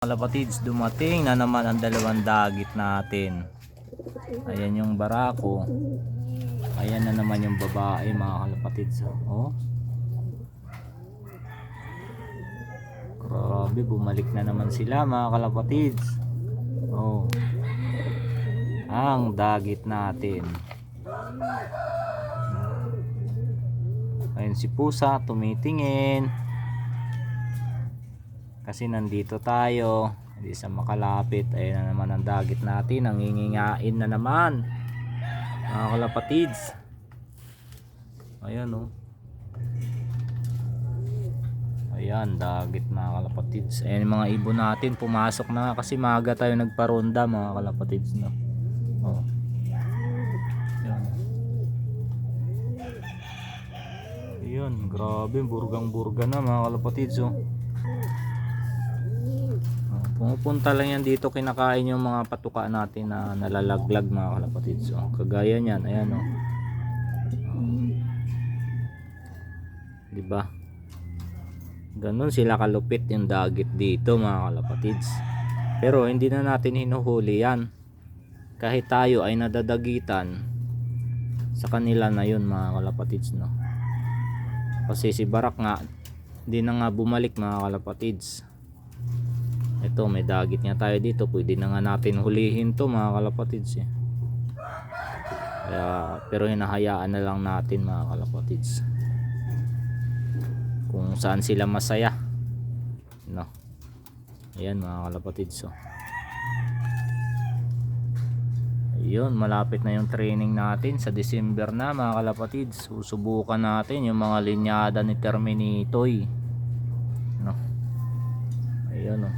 Kalapatids, dumating na naman ang dalawang dagit natin. Ayan yung barako. Ayan na naman yung babae, mga kalapatids. Oh. Grabe, bumalik na naman sila, mga kalapatids. Oh. Ang dagit natin. Ayun si pusa tumitingin. Kasi nandito tayo, hindi sa makalapit. Ayun na naman ang dagit natin, nangingingain na naman, mga kalapatids. Ayan, oh. Ayan, dagit, mga kalapatids. Ayan yung mga ibon natin, pumasok na kasi maaga tayo nagparonda, mga kalapatids, no? Oh. Ayan. Ayan, grabe, burgang-burga na, mga kalapatids, oh. Pumupunta lang yan dito, kinakain yung mga patuka natin na nalalaglag, mga kalapatids. So, kagaya niyan, ayan, oh. Diba? Ganun sila kalupit yung dagit dito, mga kalapatids. Pero hindi na natin hinuhuli yan. Kahit tayo ay nadadagitan, sa kanila na yun, mga kalapatids, no? Kasi si Barak nga, hindi na nga bumalik, mga kalapatids. Ito, may dagit nga tayo dito, pwede na nga natin hulihin to, mga kalapatids, eh. Kaya, pero hinahayaan na lang natin, mga kalapatids, kung saan sila masaya, no? Ayan, mga kalapatids, oh. Ayun, malapit na yung training natin sa December na, mga kalapatids. Susubukan natin yung mga linyada ni Terminitoy, no? Ayun, oh.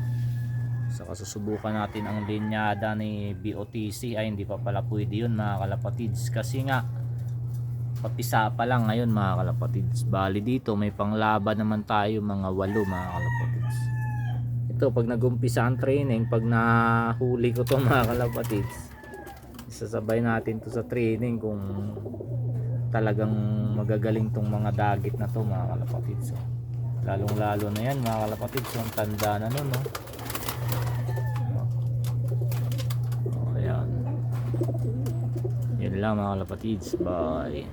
Saka susubukan natin ang linyada ni BOTC. Ay, hindi pa pala pwede yun, mga kalapatids, kasi nga papisa pa lang ngayon, mga kalapatids. Bali dito may panglaban naman tayo, mga 8, mga kalapatids. Ito, pag nagumpisa ang training, pag nahuli ko to, mga kalapatids, isasabay natin to sa training kung talagang magagaling tong mga dagit na to, mga kalapatids. Lalong lalo na yan, mga kalapatids, yung tanda na nun, no? Yun lang, mga kalapatids. Bye.